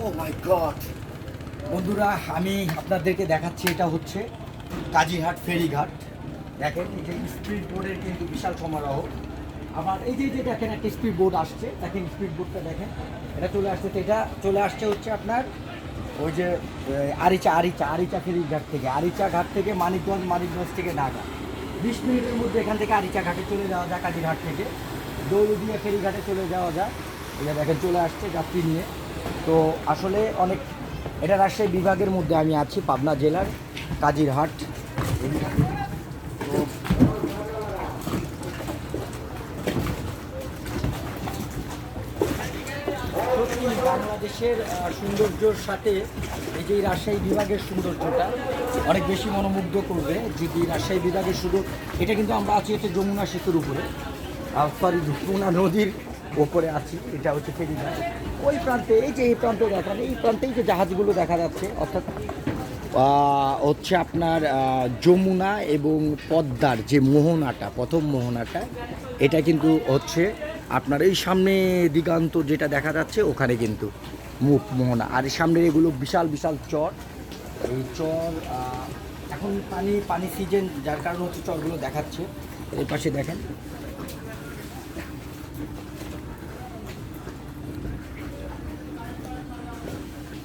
ও মাই god বন্ধুরা, আমি আপনাদেরকে দেখাচ্ছি, এটা হচ্ছে কাজিরহাট ফেরিঘাট। দেখেন এই যে স্পিড বোর্ডের কিন্তু বিশাল সমারোহ। আবার এই যে দেখেন একটা স্পিড বোর্ড আসছে, দেখেন স্পিড বোর্ডটা দেখেন, এটা চলে আসছে। এটা চলে আসছে হচ্ছে আপনার ওই যে আরিচা ফেরিঘাট থেকে, আরিচা ঘাট থেকে মানিকগঞ্জ থেকে ঢাকা। 20 মিনিটের মধ্যে এখান থেকে আরিচা ঘাটে চলে যাওয়া যায়, কাজিরহাট থেকে দৌলতদিয়া ফেরিঘাটে চলে যাওয়া যায়। এটা দেখেন চলে আসছে যাত্রী নিয়ে। তো আসলে অনেক, এটা রাজশাহী বিভাগের মধ্যে আমি আছি, পাবনা জেলার কাজিরহাট। তো সত্যি বাংলাদেশের সৌন্দর্যর সাথে এই যে রাজশাহী বিভাগের সৌন্দর্যটা অনেক বেশি মনোমুগ্ধ করবে। যদি রাজশাহী বিভাগের শুধু এটা, কিন্তু আমরা আছি হচ্ছে যমুনা সেতুর উপরে, সরি যমুনা নদীর ওপরে আছি। এটা হচ্ছে ফেরিঘাট। ওই প্রান্তে এই যে এই প্রান্তে দেখেন, এই প্রান্তেই যে জাহাজগুলো দেখা যাচ্ছে, অর্থাৎ হচ্ছে আপনার যমুনা এবং পদ্মার যে মোহনাটা, প্রথম মোহনাটা, এটা কিন্তু হচ্ছে আপনার এই সামনে দিগান্ত যেটা দেখা যাচ্ছে ওখানে কিন্তু মুখ মোহনা। আর সামনের এগুলো বিশাল বিশাল চর। এই চর এখন পানি সিজন, যার কারণে হচ্ছে চরগুলো দেখাচ্ছে। এই পাশে দেখেন,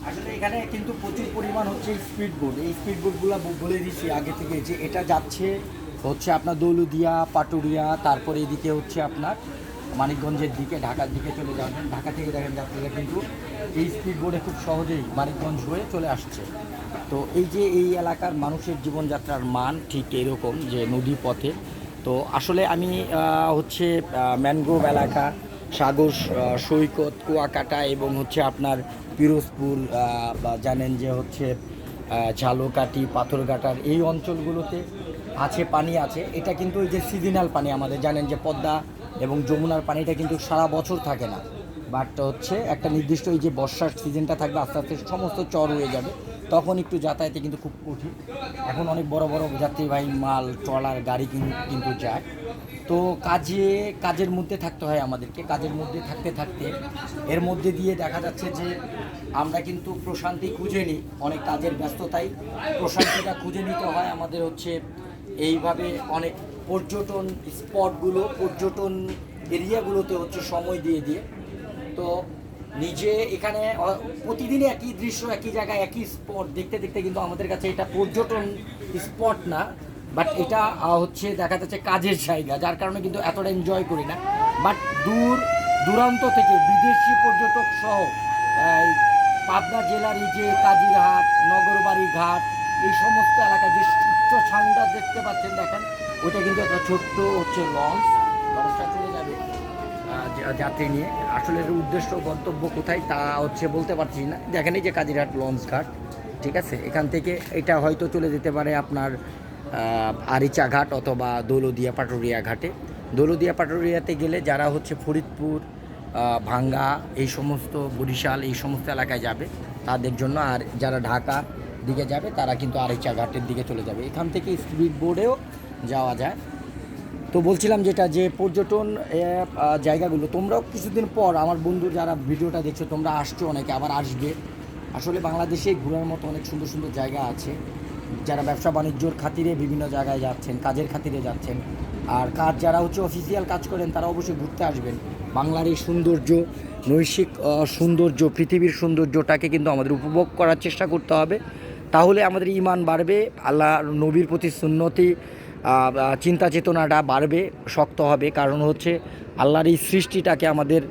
আসলে এখানে কিন্তু প্রচুর পরিমাণ হচ্ছে স্পিড বোট। এই স্পিড বোটগুলো বলে দিচ্ছি আগে থেকে যে এটা যাচ্ছে হচ্ছে আপনার দৌলতদিয়া, পাটুরিয়া, তারপরে এদিকে হচ্ছে আপনার মানিকগঞ্জের দিকে, ঢাকার দিকে চলে যাবেন। ঢাকা থেকে দেখেন যাত্রীরা কিন্তু এই স্পিড বোটে খুব সহজেই মানিকগঞ্জ হয়ে চলে আসছে। তো এই যে এই এলাকার মানুষের জীবনযাত্রার মান ঠিক এরকম, যে নদী পথে। তো আসলে আমি হচ্ছে ম্যানগ্রোভ এলাকা, সাগর সৈকত, কুয়াকাটা এবং হচ্ছে আপনার পিরোজপুর, বা জানেন যে হচ্ছে ঝালকাঠি, পাথরঘাটার এই অঞ্চলগুলোতে আছে, পানি আছে। এটা কিন্তু ওই যে সিজনাল পানি, আমাদের জানেন যে পদ্মা এবং যমুনার পানিটা কিন্তু সারা বছর থাকে না, বাট হচ্ছে একটা নির্দিষ্ট এই যে বর্ষার সিজনটা থাকবে, আস্তে আস্তে সমস্ত চর হয়ে যাবে, তখন একটু যাতায়াতে কিন্তু খুব কঠিন। এখন অনেক বড় বড় যাত্রীবাহী মাল ট্রলার গাড়ি কিন্তু যায়। তো কাজের মধ্যে থাকতে হয় আমাদেরকে, কাজের মধ্যে থাকতে থাকতে এর মধ্যে দিয়ে দেখা যাচ্ছে যে আমরা কিন্তু প্রশান্তি খুঁজে নিই, অনেক কাজের ব্যস্ততায় প্রশান্তিটা খুঁজে নিতে হয় আমাদের হচ্ছে এইভাবে অনেক পর্যটন স্পটগুলো, পর্যটন এরিয়াগুলোতে হচ্ছে সময় দিয়ে দিয়ে। তো নিজে এখানে প্রতিদিনই একই দৃশ্য, একই জায়গায় একই স্পট দেখতে দেখতে কিন্তু আমাদের কাছে এটা পর্যটন স্পট না, বাট এটা হচ্ছে দেখা যাচ্ছে কাজের জায়গা, যার কারণে কিন্তু এতটা এনজয় করি না। বাট দূরান্ত থেকে বিদেশি পর্যটক সহ পাবনা জেলার এই যে কাজিরহাট, নগরবাড়ি ঘাট, এই সমস্ত এলাকায় যে উচ্চ ছাউন্ডটা দেখতে পাচ্ছেন, দেখেন ওইটা কিন্তু একটা ছোট্ট হচ্ছে লঞ্চটা চলে যাবে যাত্রী নিয়ে। আসলে এর উদ্দেশ্য গন্তব্য কোথায় তা হচ্ছে বলতে পারছি না। দেখেন এই যে কাজিরহাট লঞ্চ ঘাট, ঠিক আছে, এখান থেকে এটা হয়তো চলে যেতে পারে আপনার আরিচা ঘাট অথবা দৌলতদিয়া পাটুরিয়া ঘাটে। দৌলতদিয়া পাটুরিয়াতে গেলে যারা হচ্ছে ফরিদপুর, ভাঙ্গা, এই সমস্ত বরিশাল, এই সমস্ত এলাকায় যাবে তাদের জন্য, আর যারা ঢাকা দিকে যাবে তারা কিন্তু আরিচা ঘাটের দিকে চলে যাবে। এখান থেকে স্পিড বোর্ডেও যাওয়া যায়। তো বলছিলাম যেটা, যে পর্যটন জায়গাগুলো, তোমরাও কিছুদিন পর আমার বন্ধু যারা ভিডিওটা দেখছো, তোমরা আসছো, অনেকে আবার আসবে। আসলে বাংলাদেশে ঘোরার মতো অনেক সুন্দর সুন্দর জায়গা আছে। যারা ব্যবসা বাণিজ্যর খাতিরে বিভিন্ন জায়গায় যাচ্ছেন, কাজের খাতিরে যাচ্ছেন, আর যারা হচ্ছে অফিসিয়াল কাজ করেন, তারা অবশ্যই ঘুরতে আসবেন। বাংলার এই সৌন্দর্য, নৈশিক সৌন্দর্য, পৃথিবীর সৌন্দর্যটাকে কিন্তু আমাদের উপভোগ করার চেষ্টা করতে হবে। তাহলে আমাদের ঈমান বাড়বে, আল্লাহ নবীর প্রতি সুন্নতি চিন্তা চেতনাটা বাড়বে, শক্ত হবে। কারণ হচ্ছে আল্লাহর এই সৃষ্টিটাকে আমাদের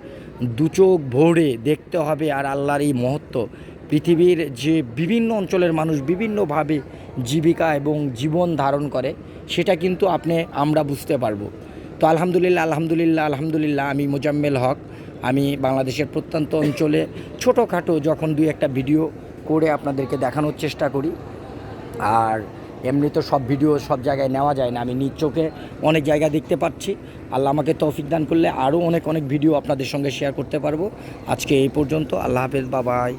দুচোখ ভরে দেখতে হবে। আর আল্লাহর এই মহত্ব, পৃথিবীর যে বিভিন্ন অঞ্চলের মানুষ বিভিন্নভাবে জীবিকা এবং জীবন ধারণ করে, সেটা কিন্তু আমরা বুঝতে পারবো। তো আলহামদুলিল্লাহ, আমি মোজাম্মেল হক। আমি বাংলাদেশের প্রত্যন্ত অঞ্চলে ছোটোখাটো যখন দুই একটা ভিডিও করে আপনাদেরকে দেখানোর চেষ্টা করি। আর এমনি তো সব ভিডিও সব জায়গায় নেওয়া যায় না, আমি নিজ চোখে অনেক জায়গা দেখতে পাচ্ছি। আল্লাহ আমাকে তৌফিক দান করলে আরও অনেক ভিডিও আপনাদের সঙ্গে শেয়ার করতে পারবো। আজকে এই পর্যন্ত, আল্লাহ হাফেজ, বাবাই।